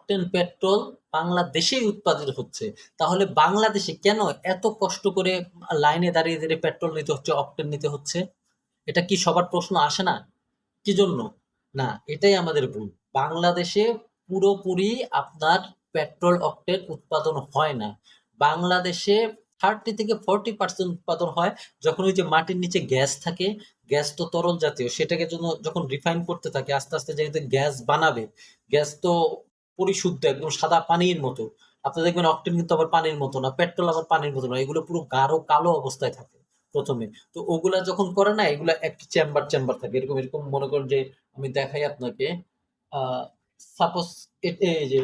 Octane petrol বাংলাদেশেই উৎপাদিত হচ্ছে, তাহলে বাংলাদেশে কেন এত কষ্ট করে লাইনে দাঁড়িয়ে দাঁড়িয়ে পেট্রোল নিতে হচ্ছে, অকটেন নিতে হচ্ছে? এটা কি সবার প্রশ্ন আসে না? কি জন্য? না, এটাই আমাদের ভুল। বাংলাদেশে পুরোপুরি আপনার পেট্রোল অকটেন উৎপাদন হয় না। বাংলাদেশে 30 থেকে 40% উৎপাদন হয় যখন ওই যে মাটির নিচে গ্যাস থাকে, গ্যাস তো তরল জাতীয়, সেটাকে যখন রিফাইন করতে থাকে আস্তে আস্তে যেহেতু গ্যাস বানাবে, গ্যাস তো পরিশুদ্ধ একদম সাদা পানির মতো। আপনি দেখবেন অকটেন কিন্তু আবার পানির মতো না, পেট্রোল আবার পানির মতো না, এগুলো পুরো গাঢ় কালো অবস্থায় থাকে প্রথমে। তো ওগুলা যখন করে না, এগুলা একটি চেম্বার চেম্বার থাকে এরকম এরকম, মনে করেন যে আমি দেখাই আপনাকে। সাপোজ এই যে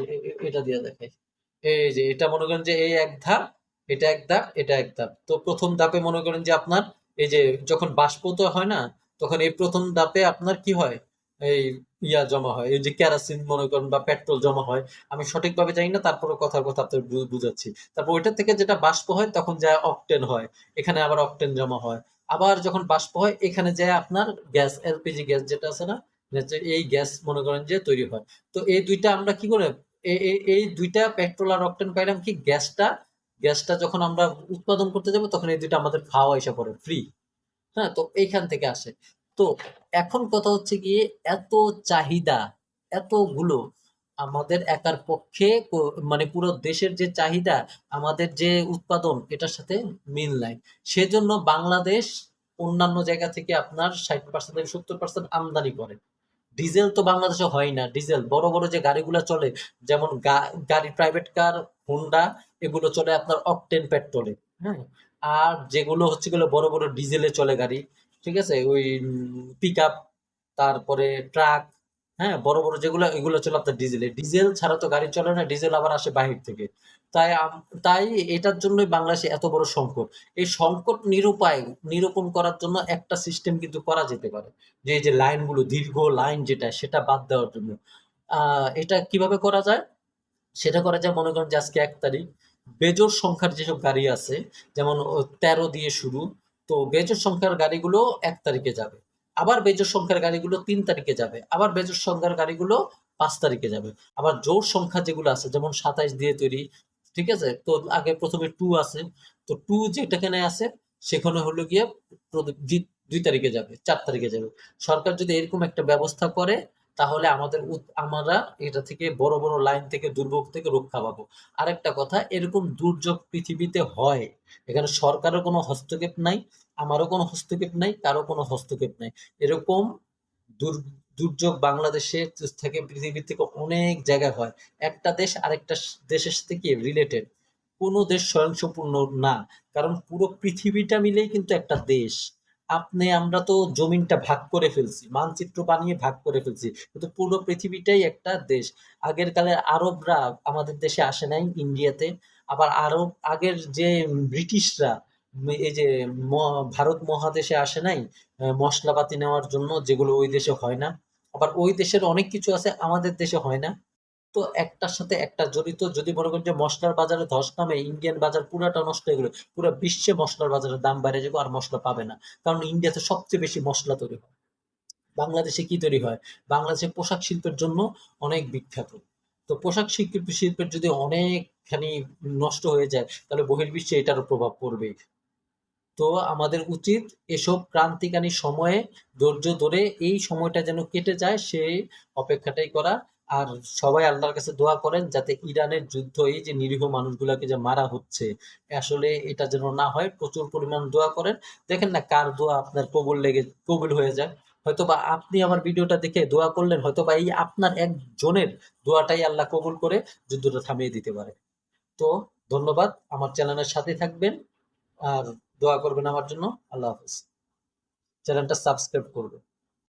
এটা দিয়ে দেখাই। এই যে এটা মনে করেন যে এই এক ধাপ, এটা এক ধাপ, এটা এক ধাপ। তো প্রথম ধাপে মনে করেন যে আপনার এই যে যখন বাষ্প তো হয় না, তখন এই প্রথম ধাপে আপনার কি হয়, এই জমা হয়, এই যে কেরোসিন মনে করেন বা পেট্রোল জমা হয়। আমি সঠিকভাবে জানি না, তারপরে কথার কথা আপনার বুঝাচ্ছি। তারপর ওইটা থেকে যেটা বাষ্প হয় তখন যায় অকটেন হয়, এখানে আবার অকটেন জমা হয়। আবার যখন বাষ্প হয় এখানে যায় আপনার গ্যাস, এলপিজি গ্যাস যেটা আছে না, এই গ্যাস মনে করেন যে তৈরি হয়। তো এই দুইটা আমরা কি করে, এই দুইটা পেট্রোল আর অকটেন পাইলাম কি, গ্যাসটা গ্যাসটা যখন আমরা উৎপাদন করতে যাব তখন এই দুইটা আমাদের খাওয়া এসে পড়ে ফ্রি। হ্যাঁ, তো এইখান থেকে আসে। তো এখন কথা হচ্ছে গিয়ে এত চাহিদা, এতগুলো আমাদের একার পক্ষে মানে পুরো দেশের যে চাহিদা, আমাদের যে উৎপাদন এটার সাথে মিল নাই। সেজন্য বাংলাদেশ অন্যান্য জায়গা থেকে আপনার 60% থেকে 70% আমদানি করে। ডিজেল তো বাংলাদেশে হয় না। ডিজেল বড় বড় যে গাড়িগুলো চলে, যেমন গাড়ি, প্রাইভেট কার, হোন্ডা, এগুলো চলে আপনার অকটেন পেট্রোলে। হ্যাঁ, আর যেগুলো হচ্ছে গেলো বড় বড় ডিজেলে চলে গাড়ি, ঠিক আছে, ওই পিক আপ, তারপরে ট্রাক, হ্যাঁ, বড় বড় যেগুলো, এগুলো চলে আপনার ডিজেলে। ডিজেল ছাড়া তো গাড়ি চলে না, ডিজেল আবার আসে বাহির থেকে। তাই তাই এটার জন্যই বাংলাদেশে এত বড় সংকট। এই সংকট নিরূপণ করার জন্য একটা সিস্টেম কিন্তু করা যেতে পারে, যে এই যে লাইনগুলো, দীর্ঘ লাইন যেটা, সেটা বাদ দেওয়ার জন্য। এটা কিভাবে করা যায়? সেটা করা যায় মনে করেন যে আজকে ১ তারিখ, বেজোড় সংখ্যার যেসব গাড়ি আছে, যেমন ১৩ দিয়ে শুরু, তো বেজোড় সংখ্যার গাড়িগুলো ১ তারিখে যাবে। আবার বেজোড় সংখ্যার গাড়িগুলো ৩ তারিখে যাবে। আবার বেজোড় সংখ্যার গাড়িগুলো ৫ তারিখে যাবে। আবার জোড় সংখ্যা যেগুলো আছে যেমন ২৭ দিয়ে তৈরি, ঠিক আছে? তো আগে ১ম এ 2 আছে। তো 2 যেটাখানে আছে সেখানে হলো গিয়ে ২ তারিখে যাবে, ৪ তারিখে যাবে। সরকার যদি এরকম একটা ব্যবস্থা করে, তাহলে আমরা এটা থেকে বড় বড় লাইন থেকে, দুর্ভোগ থেকে রক্ষা পাবো। আরেকটা কথা, এরকম দুর্যোগ পৃথিবীতে হয়, এখানে সরকারের কোনো হস্তক্ষেপ নাই, আমারও কোনো হস্তক্ষেপ নাই, কারো কোনো হস্তক্ষেপ নাই। এরকম দুর্যোগ বাংলাদেশে থেকে, পৃথিবী থেকে অনেক জায়গায় হয়। একটা দেশ আরেকটা দেশের সাথে কি রিলেটেড, কোনো দেশ স্বয়ংসম্পূর্ণ না, কারণ পুরো পৃথিবীটা মিলেই কিন্তু একটা দেশ। আমরা তো জমিনটা ভাগ করে ফেলছি, মানচিত্র বানিয়ে ভাগ করে ফেলছি, কিন্তু পুরো পৃথিবীটাই একটা দেশ। আগের কালে আরবরা আমাদের দেশে আসে নাই, ইন্ডিয়াতে। আবার আগের যে ব্রিটিশরা এই যে ভারত মহাদেশে আসে নাই মশলাপাতি নেওয়ার জন্য, যেগুলো ওই দেশে হয় না। আবার ওই দেশের অনেক কিছু আছে আমাদের দেশে হয় না। তো একটার সাথে একটা জড়িত। যদি মনে করেন যে মসলার বাজারে ধস নামে, ইন্ডিয়ান বাজার পুরাটা নষ্ট হয়ে গেলো, পুরো বিশ্বে মসলার বাজারের দাম বেড়ে যাবে, আর মসলা পাবে না। কারণ ইন্ডিয়াতে সবচেয়ে বেশি মসলা তৈরি হয়। বাংলাদেশে কি তৈরি হয়? বাংলাদেশে পোশাক শিল্পের জন্য অনেক বিখ্যাত। তো পোশাক শিল্পের যদি অনেকখানি নষ্ট হয়ে যায়, তাহলে বহির্বিশ্বে এটারও প্রভাব পড়বে। তো আমাদের উচিত এসব ক্রান্তিকারী সময়ে ধৈর্য ধরে এই সময়টা যেন কেটে যায়, সেই অপেক্ষাটাই করা। আর সবাই আল্লাহর কাছে দোয়া করেন যাতে ইরানের যুদ্ধ, এই যে নিরীহ মানুষগুলোকে যে মারা হচ্ছে, আসলে এটা যেন না হয়। প্রচুর পরিমাণ দোয়া করেন। দেখেন না কার দোয়া আপনার কবুল হয়ে যায়। হয়তোবা আপনি আমার ভিডিওটা দেখে দোয়া করলেন, হয়তোবা এই আপনার একজনের দোয়াটাই আল্লাহ কবুল করে যুদ্ধটা থামিয়ে দিতে পারে। তো ধন্যবাদ, আমার চ্যানেলের সাথে থাকবেন আর দোয়া করবেন আমার জন্য। আল্লাহ হাফেজ। চ্যানেলটা সাবস্ক্রাইব করবেন।